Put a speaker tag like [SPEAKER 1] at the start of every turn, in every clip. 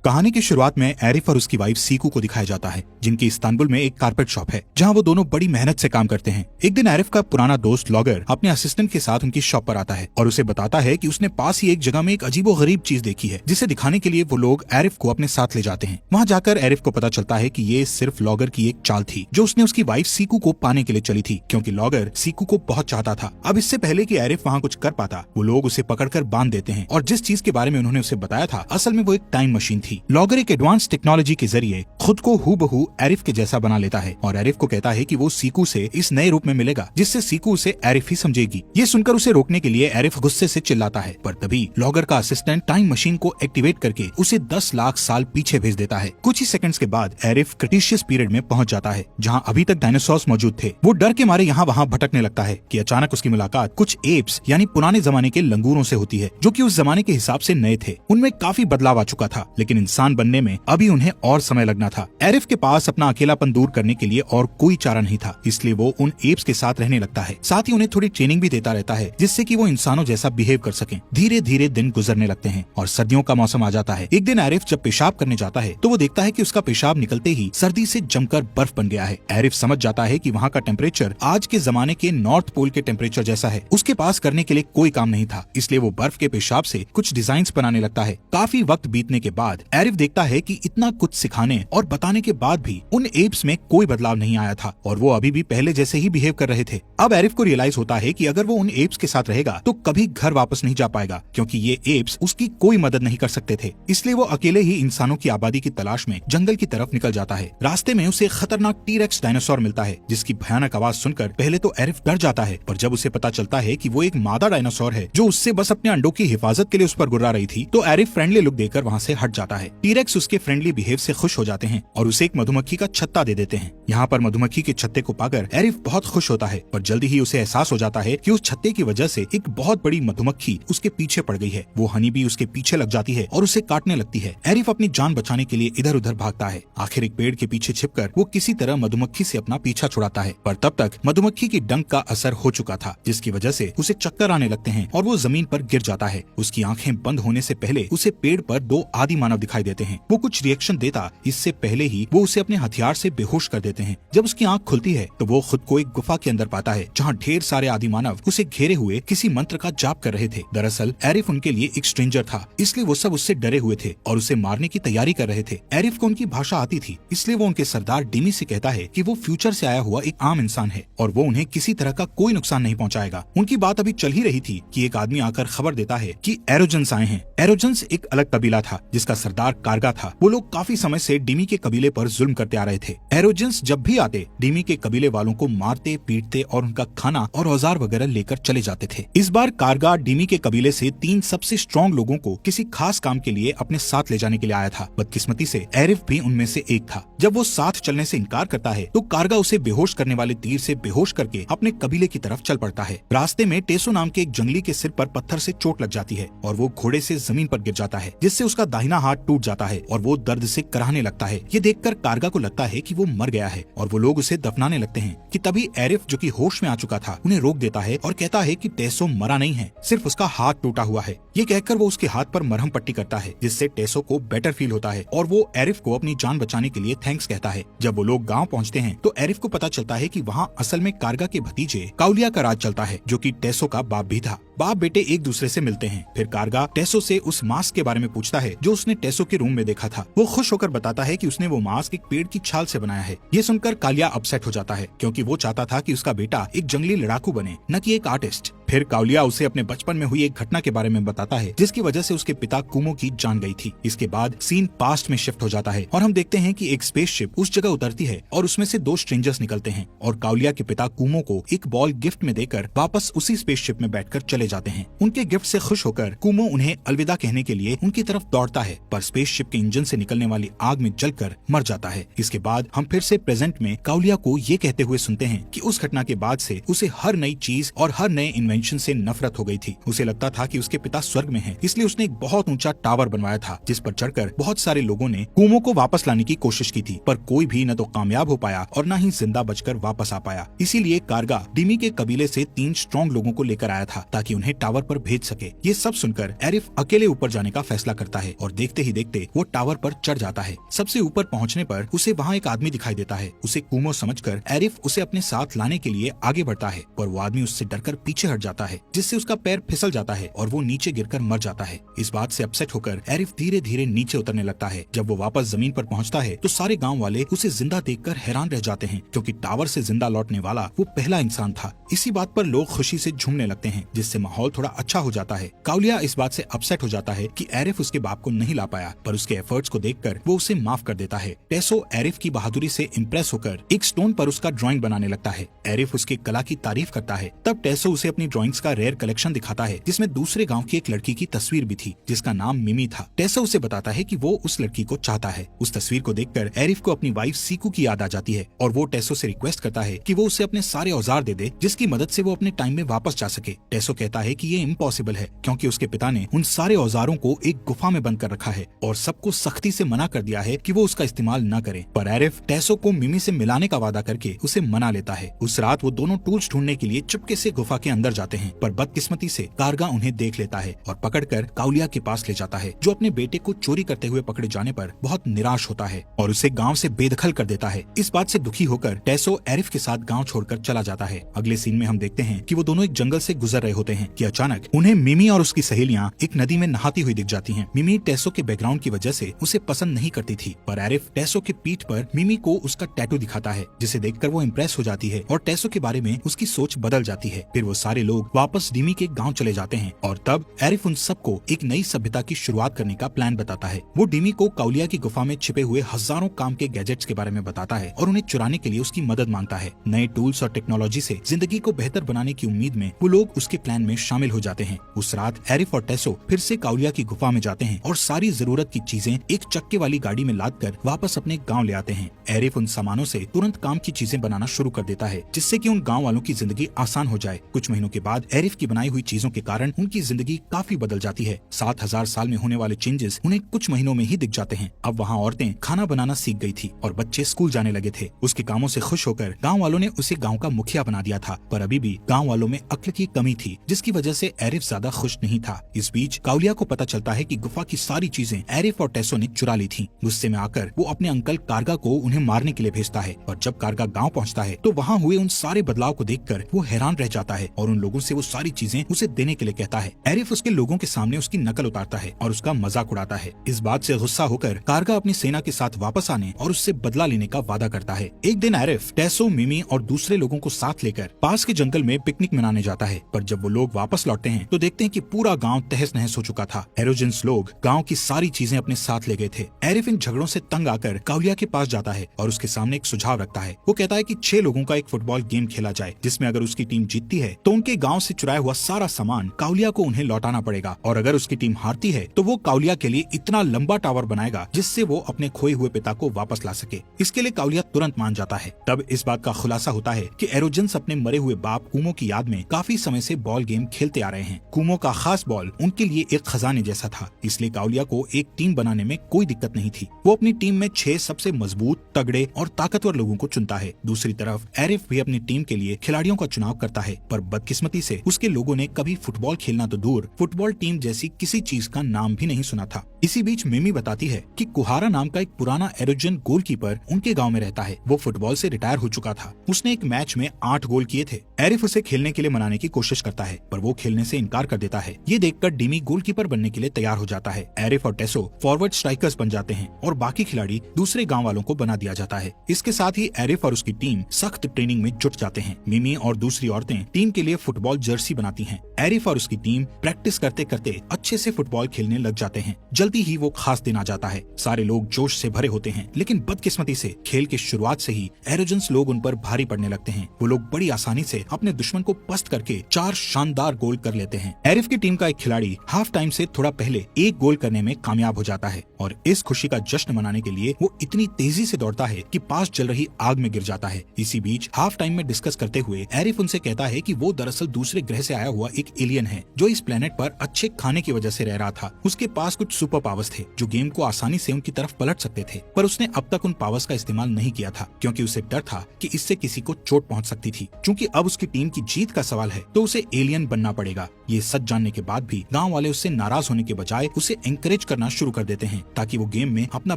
[SPEAKER 1] कहानी की शुरुआत में एरिफ और उसकी वाइफ सीकू को दिखाया जाता है, जिनकी इस्तांबुल में एक कारपेट शॉप है, जहां वो दोनों बड़ी मेहनत से काम करते हैं। एक दिन एरिफ का पुराना दोस्त लॉगर अपने असिस्टेंट के साथ उनकी शॉप पर आता है और उसे बताता है कि उसने पास ही एक जगह में एक अजीबोगरीब चीज देखी है, जिसे दिखाने के लिए वो लोग एरिफ को अपने साथ ले जाते हैं। वहाँ जाकर एरिफ को पता चलता है कि ये सिर्फ लॉगर की एक चाल थी, जो उसने उसकी वाइफ सीकू को पाने के लिए चली थी, क्योंकि लॉगर सीकू को बहुत चाहता था। अब इससे पहले कि एरिफ वहाँ कुछ कर पाता, वो लोग उसे पकड़कर बांध देते हैं और जिस चीज के बारे में उन्होंने उसे बताया था, असल में वो एक टाइम मशीन थी। लॉगर एक एडवांस टेक्नोलॉजी के जरिए खुद को हूबहू एरिफ के जैसा बना लेता है और एरिफ को कहता है कि वो सीकू से इस नए रूप में मिलेगा, जिससे सीकू उसे एरिफ ही समझेगी। ये सुनकर उसे रोकने के लिए एरिफ गुस्से से चिल्लाता है, पर तभी लॉगर का असिस्टेंट टाइम मशीन को एक्टिवेट करके उसे 10 लाख साल पीछे भेज देता है। कुछ ही सेकंड्स के बाद एरिफ क्रिटेशियस पीरियड में पहुंच जाता है, जहां अभी तक डायनासोर्स मौजूद थे। वो डर के मारे यहाँ वहाँ भटकने लगता है कि अचानक उसकी मुलाकात कुछ एप्स यानी पुराने जमाने के लंगूरों से होती है, जो कि उस जमाने के हिसाब से नए थे। उनमें काफी बदलाव आ चुका था, लेकिन इंसान बनने में अभी उन्हें और समय लगना था। एरिफ के पास अपना अकेलापन दूर करने के लिए और कोई चारा नहीं था, इसलिए वो उन एप्स के साथ रहने लगता है। साथ ही उन्हें थोड़ी ट्रेनिंग भी देता रहता है, जिससे कि वो इंसानों जैसा बिहेव कर सकें। धीरे धीरे दिन गुजरने लगते हैं और सर्दियों का मौसम आ जाता है। एक दिन एरिफ जब पेशाब करने जाता है तो वो देखता है कि उसका पेशाब निकलते ही सर्दी से जमकर बर्फ बन गया है। एरिफ समझ जाता है कि वहाँ का टेम्परेचर आज के जमाने के नॉर्थ पोल के टेम्परेचर जैसा है। उसके पास करने के लिए कोई काम नहीं था, इसलिए वो बर्फ के पेशाब से कुछ डिजाइन बनाने लगता है। काफी वक्त बीतने के बाद एरिफ देखता है कि इतना कुछ सिखाने और बताने के बाद भी उन एप्स में कोई बदलाव नहीं आया था और वो अभी भी पहले जैसे ही बिहेव कर रहे थे। अब एरिफ को रियलाइज होता है कि अगर वो उन एप्स के साथ रहेगा तो कभी घर वापस नहीं जा पाएगा, क्योंकि ये एप्स उसकी कोई मदद नहीं कर सकते थे। इसलिए वो अकेले ही इंसानों की आबादी की तलाश में जंगल की तरफ निकल जाता है। रास्ते में उसे खतरनाक टी-रेक्स डायनासोर मिलता है, जिसकी भयानक आवाज सुनकर पहले तो एरिफ डर जाता है, पर जब उसे पता चलता है कि वो एक मादा डायनासोर है जो उससे बस अपने अंडों की हिफाजत के लिए उस पर गुर्रा रही थी, तो एरिफ फ्रेंडली लुक देकर वहाँ से हट जाता है। टी-रेक्स उसके फ्रेंडली बिहेव से खुश हो जाते हैं और उसे एक मधुमक्खी का छत्ता दे देते हैं। यहाँ पर मधुमक्खी के छत्ते को पाकर एरिफ बहुत खुश होता है, पर जल्दी ही उसे एहसास हो जाता है कि उस छत्ते की वजह से एक बहुत बड़ी मधुमक्खी उसके पीछे पड़ गई है। वो हनी भी उसके पीछे लग जाती है और उसे काटने लगती है। एरिफ अपनी जान बचाने के लिए इधर उधर भागता है। आखिर एक पेड़ के पीछे छिपकर वो किसी तरह मधुमक्खी से अपना पीछा छुड़ाता है, पर तब तक मधुमक्खी की डंक का असर हो चुका था, जिसकी वजह से उसे चक्कर आने लगते हैं और वो जमीन पर गिर जाता है। उसकी आंखें बंद होने से पहले उसे पेड़ पर 2 आदि मानव दिखाई देते हैं। वो कुछ रिएक्शन देता इससे पहले ही वो उसे अपने हथियार से बेहोश कर देते हैं। जब उसकी आंख खुलती है तो वो खुद को एक गुफा के अंदर पाता है, जहाँ ढेर सारे आदि मानव उसे घेरे हुए किसी मंत्र का जाप कर रहे थे। दरअसल एरिफ उनके लिए एक स्ट्रेंजर था, इसलिए वो सब उससे डरे हुए थे और उसे मारने की तैयारी कर रहे थे। एरिफ को उनकी भाषा आती थी, इसलिए वो उनके सरदार डिमी से कहता है कि वो फ्यूचर से आया हुआ एक आम इंसान है और वो उन्हें किसी तरह का कोई नुकसान नहीं पहुंचाएगा। उनकी बात अभी चल ही रही थी कि एक आदमी आकर खबर देता है कि एरोजेंस आए हैं। एरोजेंस एक अलग कबीला था, जिसका सरदार कारगा था। वो लोग काफी समय से डिमी के कबीले पर जुल्म करते आ रहे थे। एरोजेंस जब भी आते डिमी के कबीले वालों को मारते पीटते और उनका खाना और औजार वगैरह लेकर चले जाते थे। इस बार कारगा डिमी के कबीले से 3 सबसे स्ट्रॉन्ग लोगों को किसी खास काम के लिए अपने साथ ले जाने के लिए आया था। बदकिस्मती से एरिफ भी उनमें से एक था। जब वो साथ चलने से इनकार करता है तो कारगा उसे बेहोश करने वाले तीर से बेहोश करके अपने कबीले की तरफ चल पड़ता है। रास्ते में टेसो नाम के एक जंगली के सिर पर पत्थर से चोट लग जाती है और वो घोड़े से जमीन पर गिर जाता है, जिससे उसका दाहिना हाथ टूट जाता है और वो दर्द से कराहने लगता है। ये देखकर कारगा को लगता है कि वो मर गया है और वो लोग उसे दफनाने लगते हैं कि तभी एरिफ, जो कि होश में आ चुका था, उन्हें रोक देता है और कहता है कि टेसो मरा नहीं है, सिर्फ उसका हाथ टूटा हुआ है। ये कहकर वो उसके हाथ पर मरहम पट्टी करता है, जिससे टेसो को बेटर फील होता है और वो एरिफ को अपनी जान बचाने के लिए थैंक्स कहता है। जब वो लोग गाँव पहुँचते हैं तो एरिफ को पता चलता है कि वहाँ असल में कारगा के भतीजे काउलिया का राज चलता है, जो कि टेसो का बाप भी था। बाप बेटे एक दूसरे से मिलते हैं। फिर कारगा टेसो से उस मास्क के बारे में पूछता है जो उसने टेसो के रूम में देखा था। वो खुश होकर बताता है कि उसने वो मास्क एक पेड़ की छाल से बनाया है। ये सुनकर कालिया अपसेट हो जाता है, क्योंकि वो चाहता था कि उसका बेटा एक जंगली लड़ाकू बने, न कि एक आर्टिस्ट। फिर काउलिया उसे अपने बचपन में हुई एक घटना के बारे में बताता है, जिसकी वजह से उसके पिता कुमो की जान गई थी। इसके बाद सीन पास्ट में शिफ्ट हो जाता है और हम देखते हैं कि एक स्पेसशिप उस जगह उतरती है और उसमें से 2 स्ट्रेंजर्स निकलते हैं और काउलिया के पिता कुमो को एक बॉल गिफ्ट में देकर वापस उसी स्पेसशिप में बैठकर चले जाते हैं। उनके गिफ्ट से खुश होकर कुमो उन्हें अलविदा कहने के लिए उनकी तरफ दौड़ता है, पर स्पेसशिप के इंजन से निकलने वाली आग में जलकर मर जाता है। इसके बाद हम फिर से प्रेजेंट में काउलिया को ये कहते हुए सुनते हैं कि उस घटना के बाद से उसे हर नई चीज और हर नए इन्वेंशन से नफरत हो गई थी। उसे लगता था कि उसके पिता स्वर्ग में हैं, इसलिए उसने एक बहुत ऊंचा टावर बनवाया था, जिस पर चढ़कर बहुत सारे लोगों ने कुमो को वापस लाने की कोशिश की थी, पर कोई भी न तो कामयाब हो पाया और न ही जिंदा बचकर वापस आ पाया। इसीलिए कारगा डिमी के कबीले से 3 स्ट्रॉन्ग लोगों को लेकर आया था, ताकि ताकि उन्हें टावर पर भेज सके। ये सब सुनकर एरिफ अकेले ऊपर जाने का फैसला करता है और देखते ही देखते वो टावर पर चढ़ जाता है। सबसे ऊपर पहुंचने पर उसे वहाँ एक आदमी दिखाई देता है। उसे कूमो समझकर एरिफ उसे अपने साथ लाने के लिए आगे बढ़ता है, पर वो आदमी उससे डरकर पीछे हट जाता है, जिससे उसका पैर फिसल जाता है और वो नीचे गिरकर मर जाता है। इस बात से अपसेट होकर एरिफ धीरे धीरे नीचे उतरने लगता है। जब वो वापस जमीन पर पहुंचता है तो सारे गांव वाले उसे जिंदा देखकर हैरान रह जाते हैं, क्योंकि टावर से जिंदा लौटने वाला वो पहला इंसान था। इसी बात पर लोग खुशी से झूमने लगते हैं, जिससे माहौल थोड़ा अच्छा हो जाता है। काउलिया इस बात से अपसेट हो जाता है कि एरिफ उसके बाप को नहीं ला पाया, पर उसके एफर्ट्स को देखकर वो उसे माफ कर देता है। टेसो एरिफ की बहादुरी से इम्प्रेस होकर एक स्टोन पर उसका ड्राइंग बनाने लगता है। एरिफ उसकी कला की तारीफ करता है। तब टेसो उसे अपनी ड्राइंग्स का रेयर कलेक्शन दिखाता है, जिसमें दूसरे गांव की एक लड़की की तस्वीर भी थी, जिसका नाम मिमी था। टेसो उसे बताता है कि वो उस लड़की को चाहता है। उस तस्वीर को देखकर एरिफ को अपनी वाइफ सीकू की याद आ जाती है और वो टेसो से रिक्वेस्ट करता है कि वो उसे अपने सारे औजार दे दे, जिसकी मदद से वो अपने टाइम में वापस जा सके। टेसो कहता है कि ये इम्पॉसिबल है, क्योंकि उसके पिता ने उन सारे औजारों को एक गुफा में बंद कर रखा है और सबको सख्ती से मना कर दिया है कि वो उसका इस्तेमाल न करे। पर एरिफ टेसो को मिमी से मिलाने का वादा करके उसे मना लेता है। उस रात वो दोनों टूल्स ढूंढने के लिए चुपके से गुफा के अंदर जाते हैं, पर बदकिस्मती से कारगा उन्हें देख लेता है और पकड़कर काउलिया के पास ले जाता है, जो अपने बेटे को चोरी करते हुए पकड़े जाने पर बहुत निराश होता है और उसे गांव से बेदखल कर देता है। इस बात से दुखी होकर टेसो एरिफ के साथ गांव छोड़कर चला जाता है। अगले सीन में हम देखते हैं कि वो दोनों एक जंगल से गुजर रहे होते हैं कि अचानक उन्हें मिमी और उसकी सहेलियां एक नदी में नहाती हुई दिख जाती हैं। मिमी टेसो के बैकग्राउंड की वजह से उसे पसंद नहीं करती थी, पर एरिफ टेसो के पीठ पर मिमी को उसका टैटू दिखाता है, जिसे देखकर वो इम्प्रेस हो जाती है और टेसो के बारे में उसकी सोच बदल जाती है। फिर वो सारे लोग वापस डिमी के गांव चले जाते हैं और तब एरिफ उन सबको एक नई सभ्यता की शुरुआत करने का प्लान बताता है। वो डिमी को काउलिया की गुफा में छिपे हुए हजारों काम के गैजेट्स के बारे में बताता है और उन्हें चुराने के लिए उसकी मदद मांगता है। नए टूल्स और टेक्नोलॉजी से जिंदगी को बेहतर बनाने की उम्मीद में वो लोग उसके प्लान में शामिल हो जाते हैं। उस रात एरिफ और टेसो फिर से काउलिया की गुफा में जाते हैं और सारी जरूरत की चीजें एक चक्के वाली गाड़ी में लादकर वापस अपने गांव ले आते हैं। एरिफ उन सामानों से तुरंत काम की चीजें बनाना शुरू कर देता है, जिससे कि उन गांव वालों की जिंदगी आसान हो जाए। कुछ महीनों के बाद एरिफ की बनाई हुई चीजों के कारण उनकी जिंदगी काफी बदल जाती है। 7000 साल में होने वाले चेंजेस उन्हें कुछ महीनों में ही दिख जाते हैं। अब वहाँ औरतें खाना बनाना सीख गई थी और बच्चे स्कूल जाने लगे थे। उसके कामों से खुश होकर गाँव वालों ने उसे गाँव का मुखिया बना दिया था, पर अभी भी गाँव वालों में अक्ल की कमी थी, जिसकी वजह से एरिफ ज्यादा खुश नहीं था। इस बीच काउलिया को पता चलता है कि गुफा की सारी चीजें एरिफ और टेसो ने चुरा ली थी। गुस्से में आकर वो अपने अंकल कारगा को उन्हें मारने के लिए भेजता है और जब कारगा गांव पहुंचता है तो वहां हुए उन सारे बदलाव को देखकर वो हैरान रह जाता है और उन लोगों से वो सारी चीजें उसे देने के लिए कहता है। एरिफ उसके लोगों के सामने उसकी नकल उतारता है और उसका मजाक उड़ाता है। इस बात से गुस्सा होकर कारगा अपनी सेना के साथ वापस आने और उससे बदला लेने का वादा करता है। एक दिन एरिफ टेसो, मिमी और दूसरे लोगों को साथ लेकर पास के जंगल में पिकनिक मनाने जाता है, पर जब वो लोग वापस लौटते हैं तो देखते हैं कि पूरा गांव तहस नहस हो चुका था। एरोजेंस लोग गांव की सारी चीजें अपने साथ ले गए थे। एरिफ इन झगड़ों से तंग आकर काउलिया के पास जाता है और उसके सामने एक सुझाव रखता है। वो कहता है कि 6 लोगों का एक फुटबॉल गेम खेला जाए, जिसमें अगर उसकी टीम जीतती है तो उनके गांव से चुराया हुआ सारा सामान काउलिया को उन्हें लौटाना पड़ेगा, और अगर उसकी टीम हारती है तो वो काउलिया के लिए इतना लंबा टावर बनाएगा जिससे वो अपने खोए हुए पिता को वापस ला सके। इसके लिए काउलिया तुरंत मान जाता है। तब इस बात का खुलासा होता है कि एरोजेंस अपने मरे हुए बाप कूमो की याद में काफी समय से बॉल गेम खेलते आ रहे हैं। कूमो का खास बॉल उनके लिए एक खजाने जैसा था, इसलिए काउलिया को एक टीम बनाने में कोई दिक्कत नहीं थी। वो अपनी टीम में 6 सबसे मजबूत, तगड़े और ताकतवर लोगों को चुनता है। दूसरी तरफ एरिफ भी अपनी टीम के लिए खिलाड़ियों का चुनाव करता है, पर बदकिस्मती से उसके लोगों ने कभी फुटबॉल खेलना तो दूर, फुटबॉल टीम जैसी किसी चीज का नाम भी नहीं सुना था। इसी बीच मिमी बताती है कि कुहारा नाम का एक पुराना एरोजन गोलकीपर उनके गांव में रहता है। वो फुटबॉल से रिटायर हो चुका था। उसने एक मैच में 8 गोल किए थे। एरिफ उसे खेलने के लिए मनाने की कोशिश करता है, पर वो खेलने से इनकार कर देता है। ये देखकर डिमी गोलकीपर बनने के लिए तैयार हो जाता है। एरिफ और टेसो फॉरवर्ड स्ट्राइकर्स बन जाते हैं और बाकी खिलाड़ी दूसरे गाँव वालों को बना दिया जाता है। इसके साथ ही एरिफ और उसकी टीम सख्त ट्रेनिंग में जुट जाते हैं। मिमी और दूसरी औरतें टीम के लिए फुटबॉल जर्सी बनाती हैं। एरिफ और उसकी टीम प्रैक्टिस करते करते अच्छे से फुटबॉल खेलने लग जाते हैं। जल्दी ही वो खास दिन आ जाता है। सारे लोग जोश से भरे होते हैं, लेकिन बदकिस्मती से खेल की शुरुआत से ही एरोजेंस लोग उन पर भारी पड़ने लगते हैं। वो लोग बड़ी आसानी से अपने दुश्मन को पस्त करके 4 शानदार गोल कर लेते हैं। एरिफ की टीम का एक खिलाड़ी हाफ टाइम से थोड़ा पहले 1 गोल करने में कामयाब हो जाता है और इस खुशी का जश्न मनाने के लिए वो इतनी तेजी से दौड़ता है कि पास चल रही आग में गिर जाता है। इसी बीच हाफ टाइम में डिस्कस करते हुए एरिफ उनसे कहता है कि वो दरअसल दूसरे ग्रह से आया हुआ एक एलियन है, जो इस प्लेनेट पर अच्छे खाने की वजह से रह रहा था। उसके पास कुछ सुपर पावर्स थे जो गेम को आसानी से उनकी तरफ पलट सकते थे, पर उसने अब तक उन पावर्स का इस्तेमाल नहीं किया था, क्योंकि उसे डर था कि इससे किसी को चोट पहुंच सकती थी। क्योंकि अब उसकी टीम की जीत का सवाल है, तो उसे एलियन कैप्टन बनना पड़ेगा। ये सच जानने के बाद भी गांव वाले उससे नाराज होने के बजाय उसे एंकरेज करना शुरू कर देते हैं ताकि वो गेम में अपना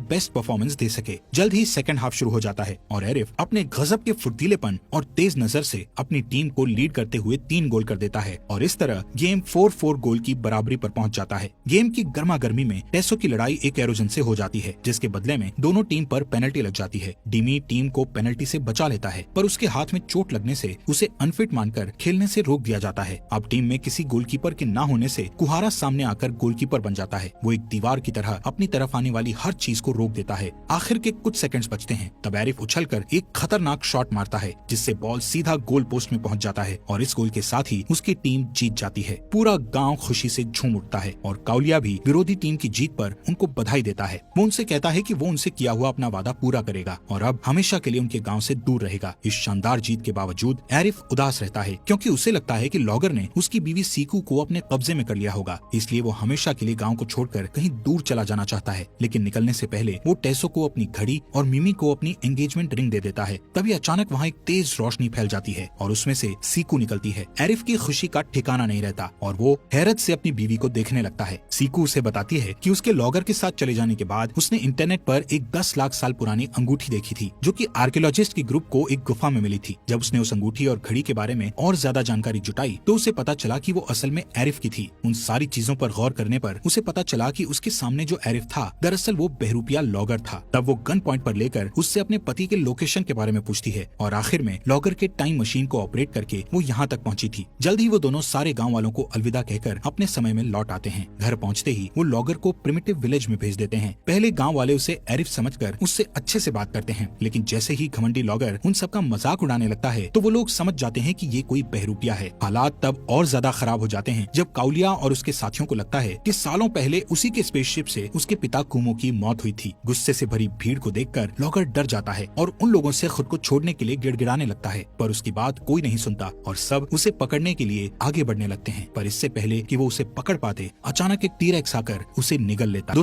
[SPEAKER 1] बेस्ट परफॉर्मेंस दे सके। जल्द ही सेकंड हाफ शुरू हो जाता है और आरिफ अपने गजब के फुर्तीलेपन और तेज नजर से अपनी टीम को लीड करते हुए 3 गोल कर देता है और इस तरह गेम 4-4 गोल की बराबरी पर पहुंच जाता है। गेम की गर्मा गर्मी में टेसो की लड़ाई एक एरोजन से हो जाती है, जिसके बदले में दोनों टीम पर पेनल्टी लग जाती है। डिमी टीम को पेनल्टी से बचा लेता है, पर उसके हाथ में चोट लगने से उसे अनफिट मानकर खेलने से रोक दिया जाता है। अब टीम में किसी गोलकीपर के न होने से कुहारा सामने आकर गोलकीपर बन जाता है। वो एक दीवार की तरह अपनी तरफ आने वाली हर चीज को रोक देता है। आखिर के कुछ सेकंड्स बचते हैं, तब आरिफ उछलकर एक खतरनाक शॉट मारता है जिससे बॉल सीधा गोल पोस्ट में पहुंच जाता है और इस गोल के साथ ही उसकी टीम जीत जाती है। पूरा गांव खुशी से झूम उठता है और काउलिया भी विरोधी टीम की जीत पर उनको बधाई देता है। वो उनसे कहता है कि वो उनसे किया हुआ अपना वादा पूरा करेगा और अब हमेशा के लिए उनके गांव से दूर रहेगा। इस शानदार जीत के बावजूद आरिफ उदास रहता है क्योंकि उसे लगता है कि लॉगर ने उसकी बीवी सीकू को अपने कब्जे में कर लिया होगा, इसलिए वो हमेशा के लिए गांव को छोड़कर कहीं दूर चला जाना चाहता है। लेकिन निकलने से पहले वो टेसो को अपनी घड़ी और मिमी को अपनी एंगेजमेंट रिंग दे देता है। तभी अचानक वहाँ एक तेज रोशनी फैल जाती है और उसमें से सीकू निकलती है। आरिफ की खुशी का ठिकाना नहीं रहता और वो हैरत से अपनी बीवी को देखने लगता है। सीकू उसे बताती है कि उसके लॉगर के साथ चले जाने के बाद उसने इंटरनेट पर एक 10 लाख साल पुरानी अंगूठी देखी थी जो कि आर्कियोलॉजिस्ट की ग्रुप को एक गुफा में मिली थी। जब उसने उस अंगूठी और घड़ी के बारे में और ज्यादा जानकारी जुटाई तो उसे पता चला कि वो असल में आरिफ की थी। उन सारी चीजों पर गौर करने पर उसे पता चला कि उसके सामने जो आरिफ था दरअसल वो बहरूपिया लॉगर था। तब वो गन पॉइंट पर लेकर उससे अपने पति के लोकेशन के बारे में पूछती है और आखिर में लॉगर के टाइम मशीन को ऑपरेट करके वो यहाँ तक पहुँची थी। जल्द ही वो दोनों सारे गाँव वालों को अलविदा कहकर अपने समय में लौट आते हैं। घर पहुँचते ही वो लॉगर को प्रिमिटिव विलेज में भेज देते हैं। पहले गाँव वाले उसे आरिफ समझकर उससे अच्छे से बात करते हैं, लेकिन जैसे ही घमंडी लॉगर उन सबका मजाक उड़ाने लगता है तो वो लोग समझ जाते हैं कि ये कोई बहरूपिया है। हालात तब और ज्यादा खराब हो जाते हैं जब काउलिया और उसके साथियों को लगता है कि सालों पहले उसी के स्पेसशिप से उसके पिता कुमो की मौत हुई थी। गुस्से से भरी भीड़ को देखकर लॉगर डर जाता है और उन लोगों से खुद को छोड़ने के लिए गिड़गिड़ाने लगता है, पर उसकी बात कोई नहीं सुनता और सब उसे पकड़ने के लिए आगे बढ़ने लगते हैं। पर इससे पहले कि वो उसे पकड़ पाते अचानक एक टी-रेक्स आकर उसे निगल लेता।